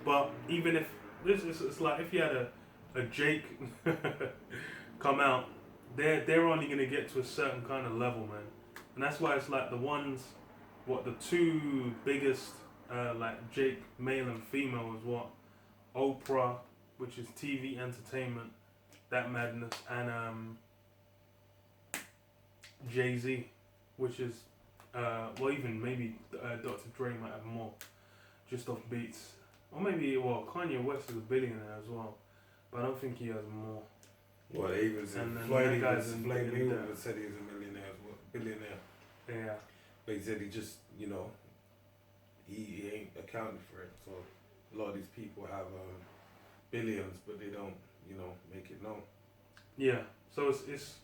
But even if this is, it's like if you had a Jake come out, they're only gonna get to a certain kind of level, man. And that's why it's like the ones, what the two biggest, like Jake male and female is what Oprah, which is TV entertainment, that madness, and Jay Z, which is well even maybe Dr. Dre might have more just off beats, or maybe well Kanye West is a billionaire as well, but I don't think he has more. Well, they even said And then Floyd that even guy's in Mayweather said he was a millionaire, as well, billionaire. Yeah, But he said he just, he ain't accounted for it. So a lot of these people have billions, but they don't, make it known. yeah. So it's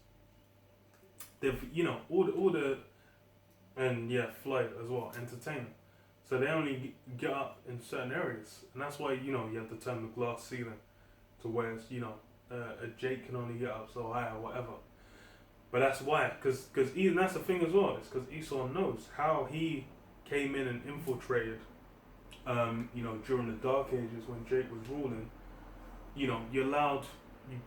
they've all the and yeah Floyd as well entertainment. So they only get up in certain areas, and that's why you have the term the glass ceiling, to where it's a Jake can only get up so high or whatever. But that's why, because even that's the thing as well. It's because Esau knows how he came in and infiltrated. During the Dark Ages when Jake was ruling, you're allowed.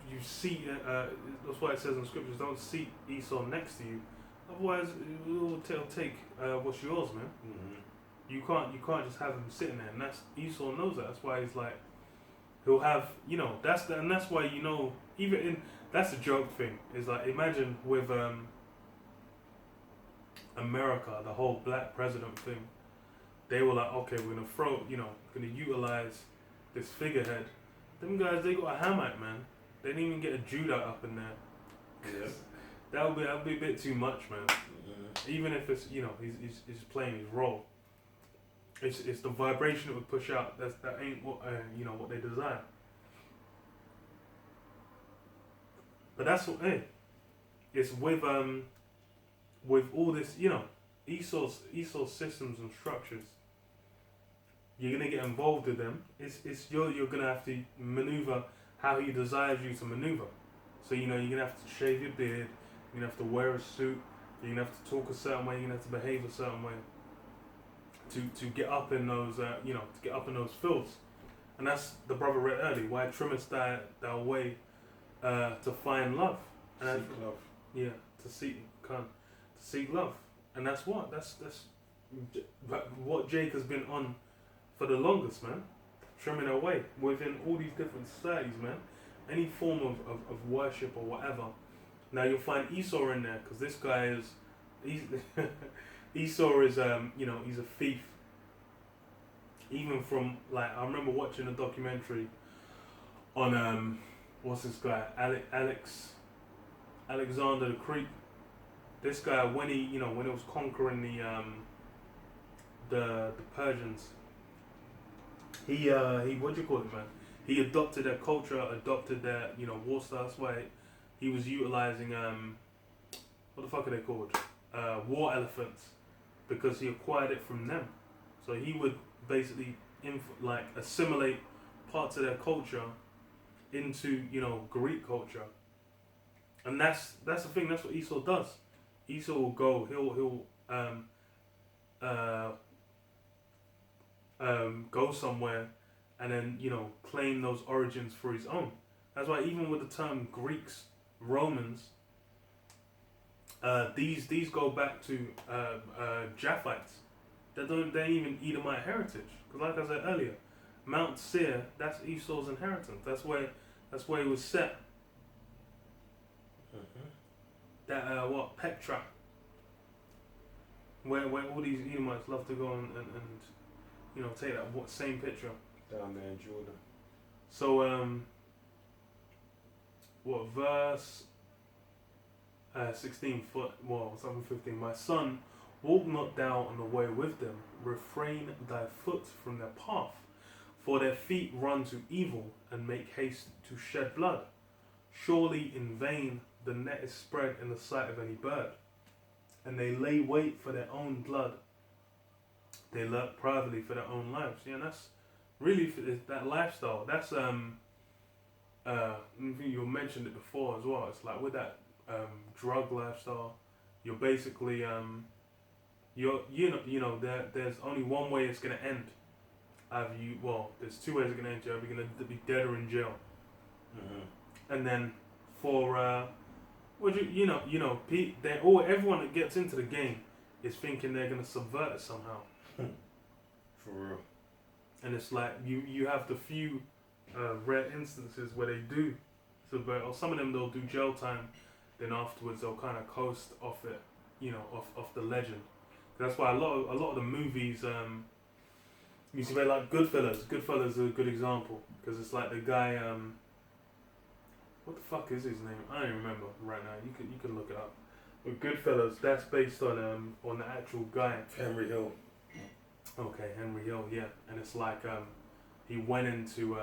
You see. That's why it says in scriptures, don't seat Esau next to you, otherwise it'll take what's yours, man. Mm-hmm. You can't just have him sitting there, and that's Esau knows that. That's why he's like, he'll have and that's why even in that's a joke thing. Is like imagine with America, the whole black president thing. They were like, okay, we're gonna utilize this figurehead. Them guys, they got a Hamite, man. They didn't even get a Judah up in there. Yeah. That'd be a bit too much, man. Mm-hmm. Even if it's he's playing his role. It's the vibration it would push out. That ain't what what they desire. But that's what it's with all this Esau's systems and structures. You're gonna get involved with them. You're gonna have to maneuver how he desires you to maneuver. So you're gonna have to shave your beard. You're gonna have to wear a suit. You're gonna have to talk a certain way. You're gonna have to behave a certain way. To get up in those to get up in those fields, and that's the brother read early. Why trimmest thou way to find love, and Seek love. Yeah, to seek love, and that's what Jake has been on for the longest, man. Trimming away within all these different societies, man. Any form of worship or whatever. Now you'll find Esau in there because this guy is Esau is he's a thief. Even from like I remember watching a documentary on what's this guy Alexander the Great. This guy when he was conquering the Persians, he what do you call it, man? He adopted their culture, adopted their war style. That's why he was utilizing what the fuck are they called? War elephants, because he acquired it from them. So he would basically assimilate parts of their culture into Greek culture, and that's the thing. That's what Esau does. Esau will go. He'll go somewhere and then claim those origins for his own. That's why even with the term Greeks, Romans, these go back to Japhites. They ain't even Edomite heritage. Because like I said earlier, Mount Seir, that's Esau's inheritance. That's where he was set. Mm-hmm. That Petra, where all these Edomites love to go and take that same picture Down there in Jordan. So verse 16 something 15. My son, walk not thou on the way with them, refrain thy foot from their path, for their feet run to evil and make haste to shed blood. Surely in vain the net is spread in the sight of any bird, and they lay wait for their own blood. They lurk privately for their own lives. Yeah, and that's really that lifestyle. That's you mentioned it before as well. It's like with that drug lifestyle, you're basically there's only one way it's gonna end. there's two ways of getting into jail. You're gonna be dead or in jail. Mm-hmm. And then for everyone that gets into the game is thinking they're gonna subvert it somehow. For real. And it's like you have the few rare instances where they do subvert, or some of them they'll do jail time, then afterwards they'll kind of coast off it, off the legend. That's why a lot of the movies, you see, like Goodfellas. Goodfellas is a good example because it's like the guy. What the fuck is his name? I don't remember right now. You could look it up. But Goodfellas, that's based on the actual guy. Henry Hill. Okay, Henry Hill, yeah. And it's like he went into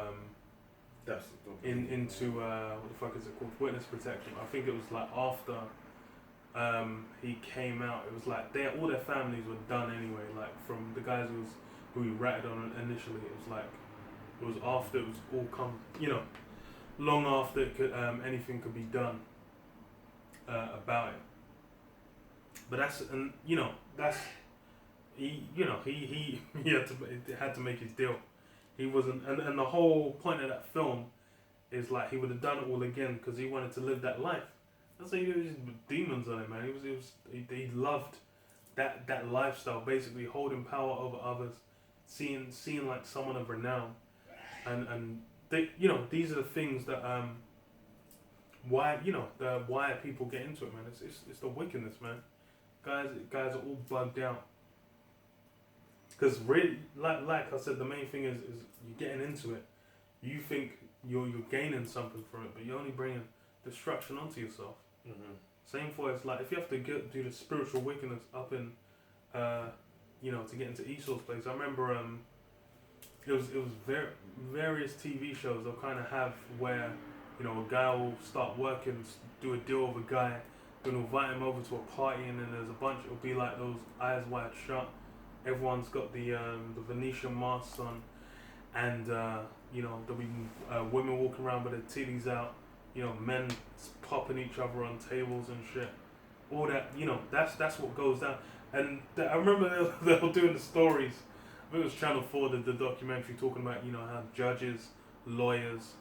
That's into what the fuck is it called? Witness protection. I think it was like after he came out. It was like all their families were done anyway. Like from the guys who he ratted on initially. It was after it was all come. Long after anything could be done about it. But he had to make his deal. He wasn't, and the whole point of that film is like he would have done it all again because he wanted to live that life. That's like he was demons on him, man. He loved that lifestyle, basically holding power over others, seeing like someone of renown, and they, these are the things that why people get into it, man. It's the wickedness, man. Guys are all bugged out. Because really, like I said, the main thing is you're getting into it. You think you're gaining something from it, but you're only bringing destruction onto yourself. Mm-hmm. Same for it's like if you have to do the spiritual wickedness up in, to get into Esau's place. I remember it was various TV shows they'll kind of have where a guy will start working, do a deal with a guy, then invite him over to a party, and then there's a bunch. It'll be like those eyes wide shut. Everyone's got the Venetian masks on, and there'll be women walking around with their titties out. Men popping each other on tables and shit. All that, that's what goes down. And I remember they were doing the stories. I think it was Channel 4, the documentary talking about how judges, lawyers,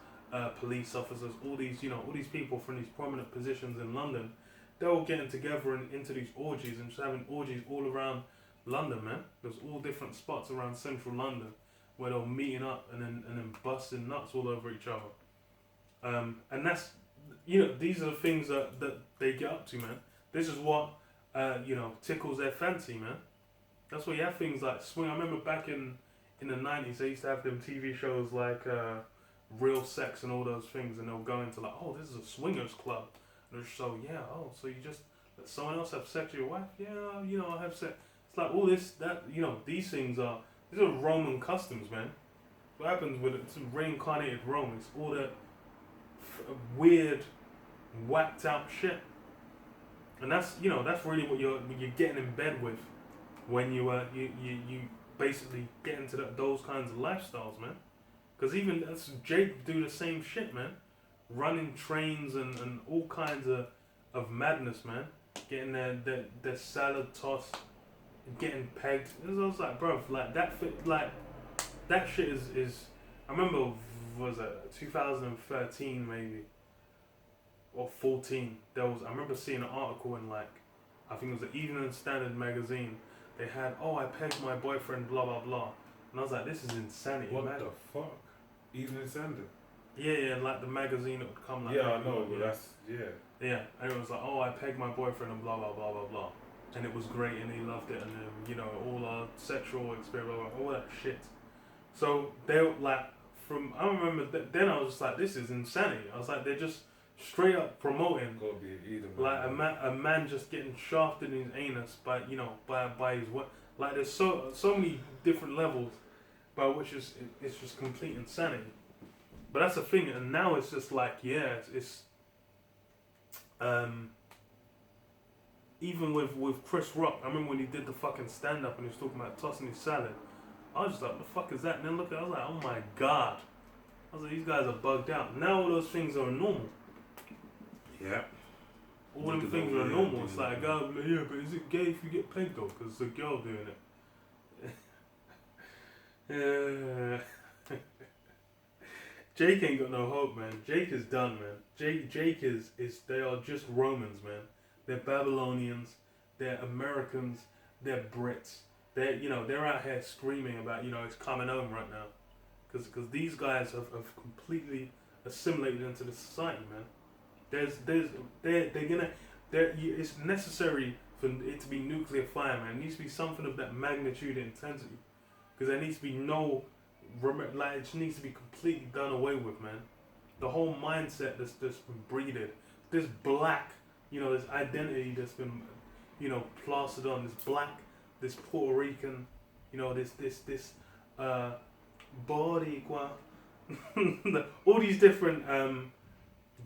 police officers, all these people from these prominent positions in London, they're all getting together and into these orgies and just having orgies all around London, man. There's all different spots around central London where they're meeting up and then busting nuts all over each other. And that's, these are the things that they get up to, man. This is what, tickles their fancy, man. That's why you have things like swing. I remember back in the 90s, they used to have them TV shows like Real Sex and all those things, and they'll go into like, oh, this is a swingers club. And so you just let someone else have sex with your wife? Yeah, I have sex. It's like all this, these things these are Roman customs, man. What happens with it's reincarnated Rome? It's all that weird, whacked out shit. And that's really what you're getting in bed with when you basically get into those kinds of lifestyles, man. Because even Jake do the same shit, man. Running trains and all kinds of madness, man. Getting their salad tossed, getting pegged. I was like, bro, like that shit is. I remember, what was it 2013 maybe, or 14? I remember seeing an article in I think it was the Evening Standard magazine. They had, I pegged my boyfriend, blah blah blah, and I was like, this is insanity. What man. the fuck? Evening Standard. Yeah, like the magazine that would come like. Yeah, I know, but that's Yeah, and it was like, I pegged my boyfriend and blah blah blah blah blah, and it was great and he loved it, and all our sexual experience, all that shit. So they I remember then I was just like, this is insanity. I was like, they're just straight up promoting like a man just getting shafted in his anus by his what, like there's so many different levels by which it's just complete insanity. But that's the thing, and now it's just like, it's even with Chris Rock. I remember when he did the fucking stand up and he was talking about tossing his salad. I was just like, what the fuck is that? And then I was like, oh my god. I was like, these guys are bugged out. Now all those things are normal. Yeah. All them things are normal. It's like a guy will be like, yeah, but is it gay if you get pegged though? Because it's a girl doing it. Uh, Jake ain't got no hope, man. Jake is done, man. Jake is they are just Romans, man. They're Babylonians, they're Americans, they're Brits. They're out here screaming about it's coming home right now, because these guys have completely assimilated into the society, man. They're gonna it's necessary for it to be nuclear fire, man. It needs to be something of that magnitude and intensity, because there needs to be no like it just needs to be completely done away with, man. The whole mindset that's been breeded, this black, this identity that's been, plastered on this black, this Puerto Rican, this Boricua, all these different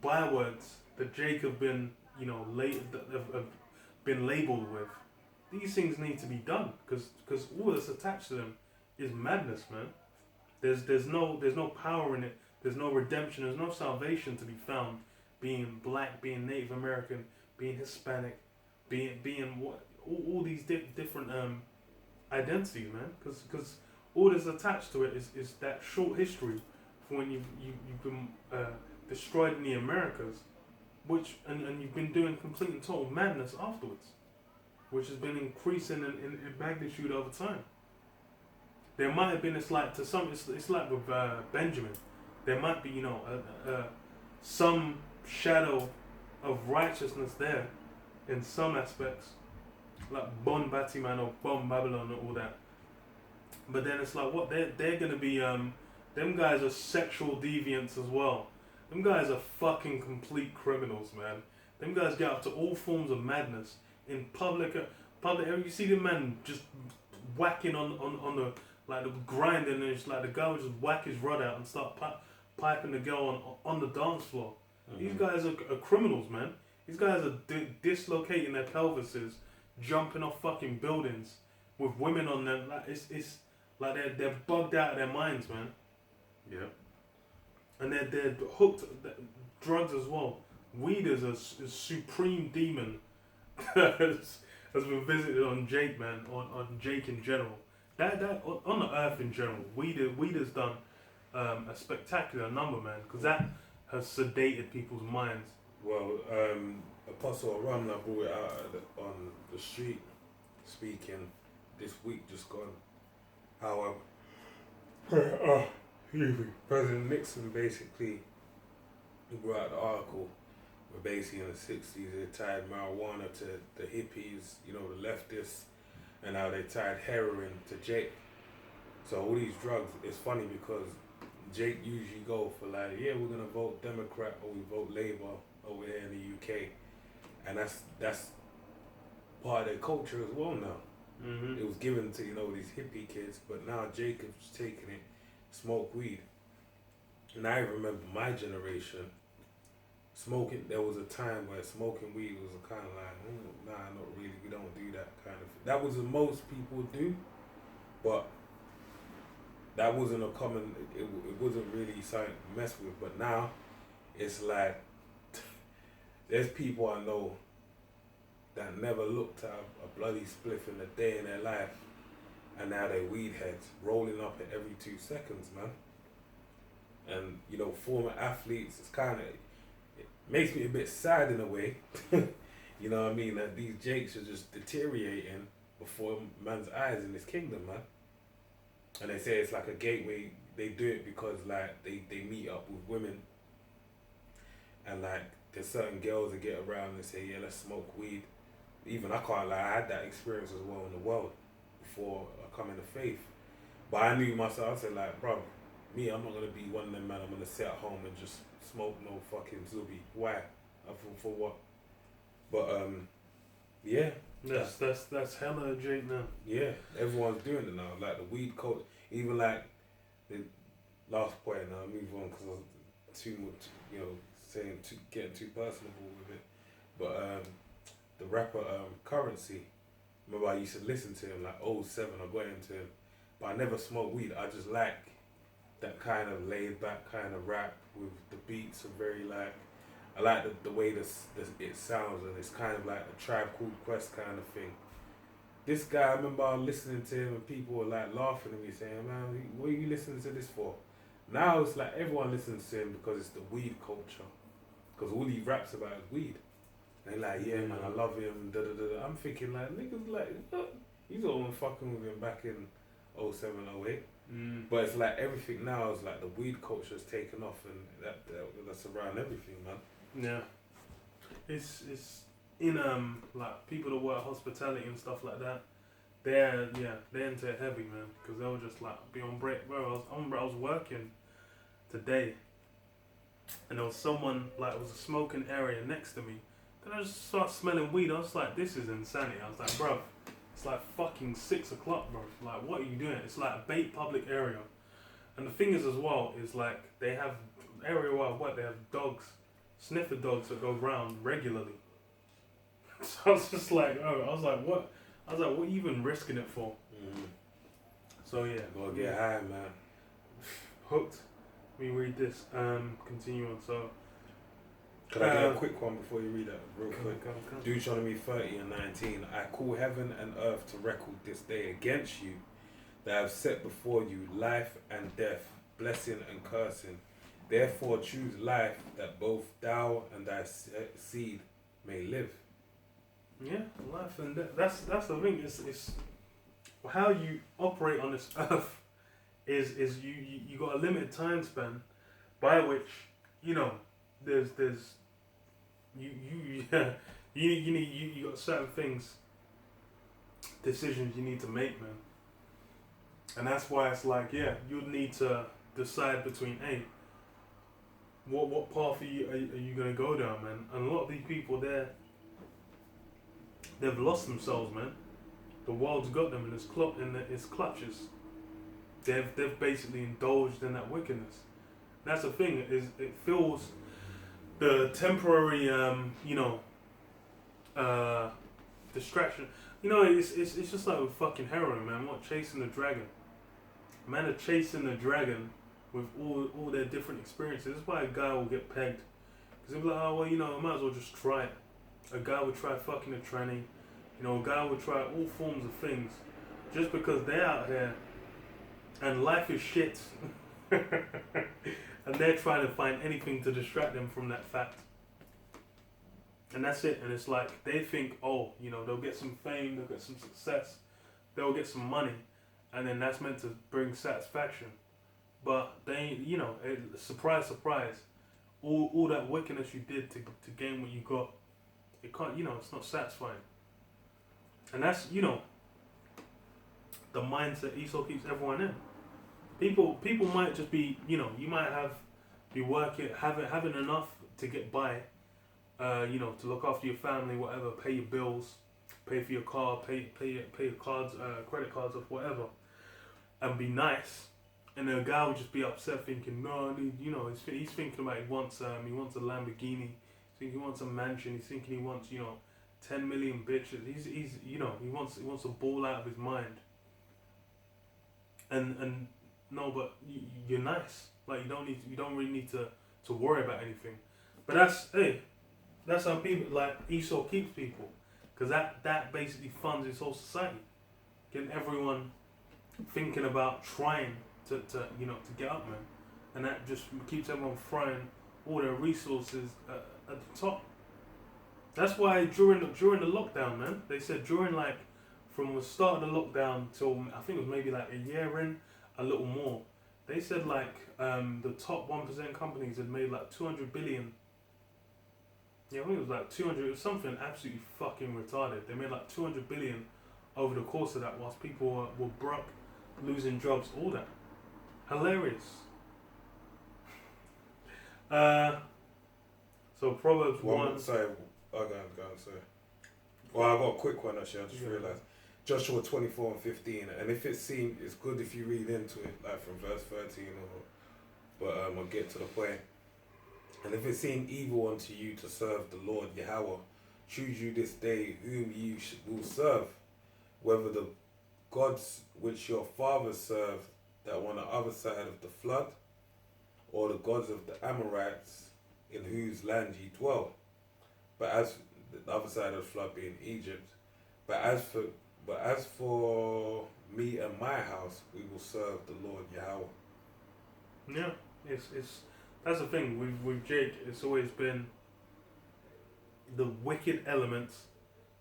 bywords that Jake have been, have been labeled with. These things need to be done because all that's attached to them is madness, man. There's no power in it. There's no redemption. There's no salvation to be found. Being black, being Native American, being Hispanic, being what all these different identities, man. Because all that's attached to it is that short history for when you've been destroyed in the Americas, and you've been doing complete and total madness afterwards, which has been increasing in magnitude over time. There might have been, it's like with Benjamin. There might be, some shadow of righteousness there in some aspects, like Bon Batiman or Bon Babylon and all that. But then it's like, what, they're going to be, them guys are sexual deviants as well. Them guys are fucking complete criminals, man. Them guys get up to all forms of madness in public. You see the man just whacking on the, like the grinding, and it's like the guy would just whack his rod out and start piping the girl on the dance floor. Mm-hmm. These guys are criminals, man. These guys are dislocating their pelvises, jumping off fucking buildings with women on them. Like it's like they're bugged out of their minds, man. Yeah. And they're hooked drugs as well. Weed is a supreme demon has been visited on Jake, man, on Jake in general. That on the earth in general, weed has done a spectacular number, man, because that has sedated people's minds. Well, Apostle Ramla brought it out on the street, speaking this week just gone. How President Nixon basically brought out the article where basically in the 60s they tied marijuana to the hippies, the leftists, and how they tied heroin to Jake. So all these drugs, it's funny because Jake usually go for like, yeah, we're gonna vote Democrat or we vote Labour over here in the UK, and that's part of their culture as well now. Mm-hmm. It was given to these hippie kids, but now Jacob's taking it, smoke weed. And I remember my generation smoking. There was a time where smoking weed was kind of like, nah, not really. We don't do that kind of. That was what most people do, but that wasn't a common. It wasn't really something to mess with. But now, it's like there's people I know that never looked at a bloody spliff in a day in their life, and now they're weed heads, rolling up at every 2 seconds, man. And former athletes, it's kind of, it makes me a bit sad in a way. You know what I mean? That these Jakes are just deteriorating before man's eyes in this kingdom, man. And they say it's like a gateway. They do it because like they meet up with women, and like there's certain girls that get around and say, yeah, let's smoke weed. Even I can't lie, I had that experience as well in the world before I come into faith. But I knew myself, I said like, bro, me, I'm not gonna be one of them, man. I'm gonna sit at home and just smoke no fucking zubi. Why? For what? But yeah. That's hella Jake now. Yeah, everyone's doing it now. Like the weed cult, even like the last point. Now I move on because I was too much, getting too personable with it. But the rapper Currency, remember I used to listen to him like 07. I got into him, but I never smoked weed. I just like that kind of laid back kind of rap with the beats are very like. I like the way this it sounds, and it's kind of like a Tribe Called Quest kind of thing. this guy, I remember listening to him and people were like laughing at me saying, man, what are you listening to this for? Now it's like everyone listens to him because it's the weed culture. Because all he raps about is weed. And they're like, yeah, man, I love him, da da da. I'm thinking, like, niggas, like, what? He's all fucking with him back in 07, 08. But it's like everything now is like the weed culture has taken off, and that's around everything, man. Yeah. It's in like people that work hospitality and stuff like that. They're into it heavy, man, because they'll just like be on break. Bro, I was working today, and there was someone like it was a smoking area next to me. Then I just start smelling weed. I was like, this is insanity. I was like, bro, it's like fucking 6 o'clock, bro. Like, what are you doing? It's like a bait public area, and the thing is as well is like they have area where I work. They have dogs, sniffer dogs that go round regularly. So I was just like, oh, I was like, what? I was like, what are you even risking it for? So yeah. Gotta get high, man. Hooked. Let me read this. Continue on. So. Can I get a quick one before you read that? Real quick. Deuteronomy 30 and 19. I call heaven and earth to record this day against you, that I have set before you life and death, blessing and cursing. Therefore choose life, that both thou and thy seed may live. Yeah, life and death. That's the thing. It's how you operate on this earth. Is you got a limited time span, by which there's you got certain things, decisions you need to make, man. And that's why it's like, yeah, you'd need to decide between, hey, what path are you gonna go down, man? And a lot of these people they've lost themselves, man. The world's got them in its clutches. They've basically indulged in that wickedness. That's the thing, is it fills the temporary distraction. It's just like with fucking heroin, man. What, chasing the dragon? Man are chasing the dragon with all their different experiences. That's why a guy will get pegged. Because he'll be like, oh well, I might as well just try it. A guy would try fucking a tranny. A guy would try all forms of things just because they're out here and life is shit. And they're trying to find anything to distract them from that fact. And that's it. And it's like they think, they'll get some fame, they'll get some success, they'll get some money, and then that's meant to bring satisfaction. But they, surprise, surprise, all that wickedness you did to gain what you got, it can't, it's not satisfying. And that's, the mindset Esau keeps everyone in. People might just be, you might be working, having enough to get by, to look after your family, whatever, pay your bills, pay for your car, pay your cards, credit cards, or whatever, and be nice. And then a guy would just be upset, thinking, no, he's thinking about he wants a Lamborghini, he's thinking he wants a mansion, he's thinking he wants 10 million bitches. He wants to ball out of his mind. And no, but you're nice. Like you don't really need to worry about anything. But that's how people like Esau keeps people, because that basically funds his whole society, getting everyone thinking about trying to get up, man, and that just keeps everyone throwing all their resources at the top. That's why during the lockdown, man, they said from the start of the lockdown till I think it was maybe like a year in, a little more. They said the top 1% companies had made like 200 billion. Yeah, I think it was like 200. It was something absolutely fucking retarded. They made like 200 billion over the course of that, whilst people were broke, losing jobs, all that. Hilarious. So Proverbs 1. Sorry. Go on, sorry. Well, I got a quick one actually, I just realised. Joshua 24 and 15, and if it seems, it's good if you read into it, like from verse 13, but I'll get to the point. And if it seem evil unto you to serve the Lord Yahweh, choose you this day whom you will serve, whether the gods which your fathers served that were on the other side of the flood, or the gods of the Amorites in whose land ye dwell. But as the other side of the flood being Egypt, but as for But as for me and my house, we will serve the Lord Yahweh. Yeah, it's that's the thing with Jake. It's always been the wicked elements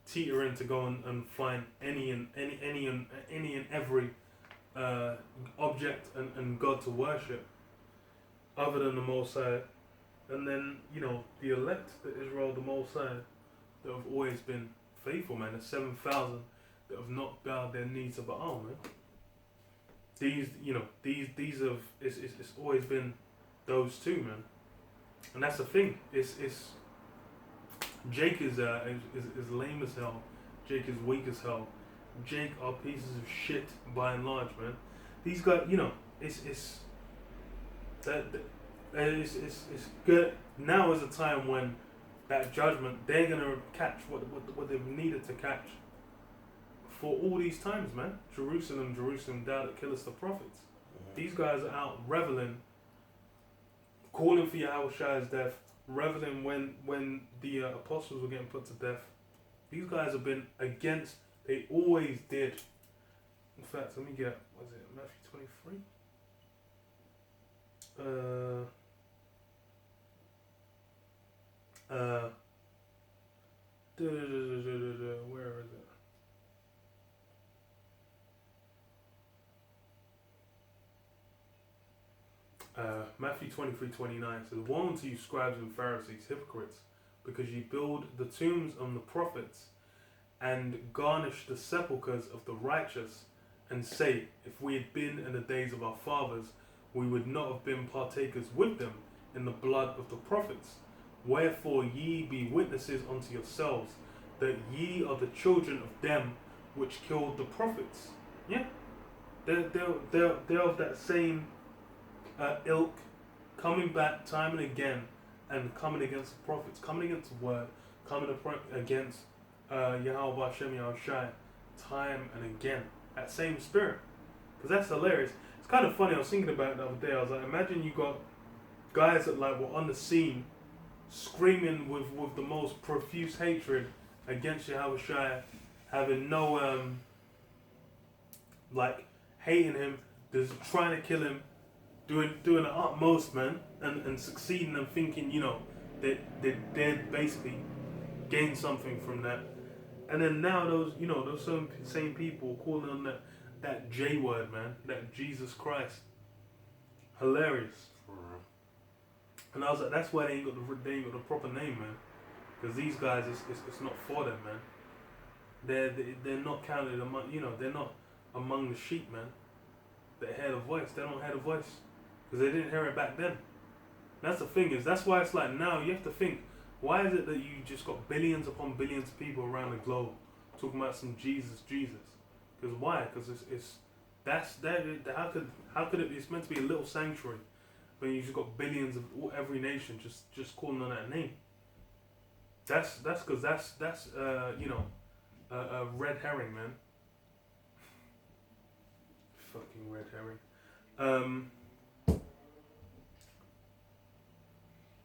teetering to go and find any and every object and God to worship other than the Most High. And then, the elect, the Israel, the Most High, that have always been faithful, man. The 7,000 that have not bowed their knee to Baal, man. These have, it's always been those two, man. And that's the thing. It's Jake is lame as hell. Jake is weak as hell. Jake are pieces of shit by and large, man. These guys, it's good. Now is a time when that judgment, they're gonna catch what they've needed to catch for all these times, man. Jerusalem, thou that killest the prophets. These guys are out reveling, calling for Yahushua's death, reveling when the apostles were getting put to death. These guys have been against. They always did. In fact, let me get, was it Matthew 23? Where is it? Matthew 23:29 says, "Woe unto you, scribes and Pharisees, hypocrites, because ye build the tombs of the prophets, and garnish the sepulchres of the righteous, and say, if we had been in the days of our fathers, we would not have been partakers with them in the blood of the prophets. Wherefore ye be witnesses unto yourselves, that ye are the children of them which killed the prophets." Yeah, they're of that same ilk, coming back time and again, and coming against the prophets, coming against the word, coming against Yahweh Hashem Yahushai, time and again. That same spirit, because that's hilarious. It's kind of funny. I was thinking about it the other day. I was like, imagine you got guys that were on the scene, screaming with the most profuse hatred against Yahushai, having no hating him, just trying to kill him, doing the utmost, man, and succeeding and thinking, they basically gain something from that. And then now those same people calling on that J word, man, that Jesus Christ. Hilarious. And I was like, that's why they ain't got the proper name, man. Because these guys, it's not for them, man. They're not counted among, they're not among the sheep, man. They hear the voice. They don't hear the voice because they didn't hear it back then. That's the thing that's why it's like now you have to think. Why is it that you just got billions upon billions of people around the globe talking about some Jesus? Because why? Because how could it be? It's meant to be a little sanctuary, but you just got billions of every nation just calling on that name. That's because that's a red herring, man. Fucking red herring.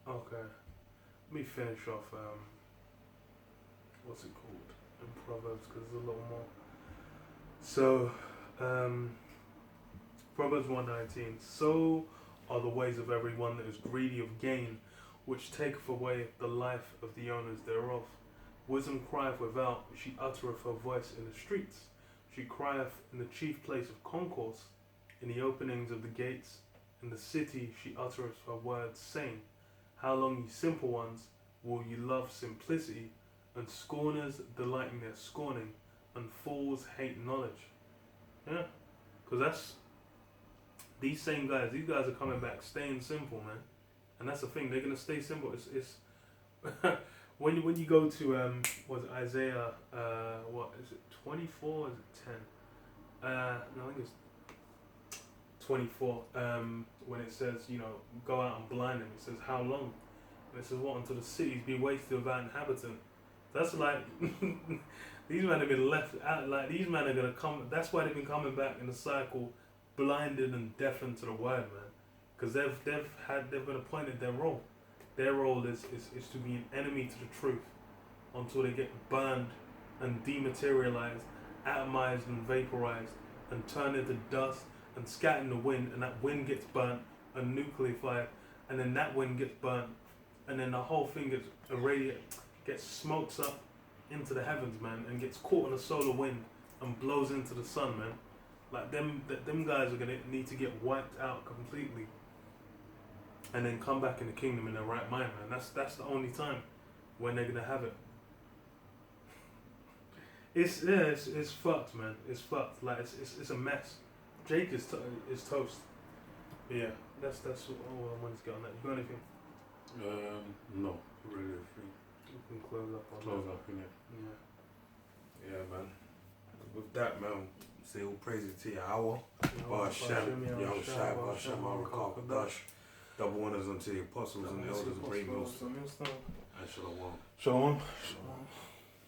Okay. Let me finish off, what's it called in Proverbs, because there's a lot more. So, Proverbs 1:19, "So are the ways of everyone that is greedy of gain, which taketh away the life of the owners thereof. Wisdom crieth without, she uttereth her voice in the streets. She crieth in the chief place of concourse, in the openings of the gates. In the city she uttereth her words, saying, How long, ye simple ones, will ye love simplicity, and scorners delight in their scorning, and fools hate knowledge." Yeah, because that's these same guys. These guys are coming back, staying simple, man. And that's the thing. They're gonna stay simple. It's when you go to was it Isaiah? What is it? 24? Is it 10? No, I think it's 24. When it says, go out and blind them, it says, "How long?" And it says, "What, until the cities be wasted without inhabitant." That's like these men have been left out. Like these men are gonna come. That's why they've been coming back in the cycle, blinded and deafened to the word, man. Because they've been appointed their role. Their role is to be an enemy to the truth until they get burned and dematerialized atomized and vaporized and turned into dust and scattered in the wind, and that wind gets burnt and nucleated, and then that wind gets burnt, and then the whole thing gets irradiated, gets smokes up into the heavens, man, and gets caught in a solar wind and blows into the sun, man. Like them guys are gonna need to get wiped out completely, and then come back in the kingdom in their right mind, man. That's the only time when they're gonna have it. It's fucked, man. It's fucked. Like it's a mess. Jake is toast. Yeah, that's all I wanted to get on that. You got anything? No, really free. You can close up on Close that. up, innit? Yeah. Yeah, man. With that, man, say all praises to Yahweh. Hashem, Young Shai, Hashem, Arakal, Kadash. Double honors unto the apostles and the elders of great mills. And Shalom. Shalom.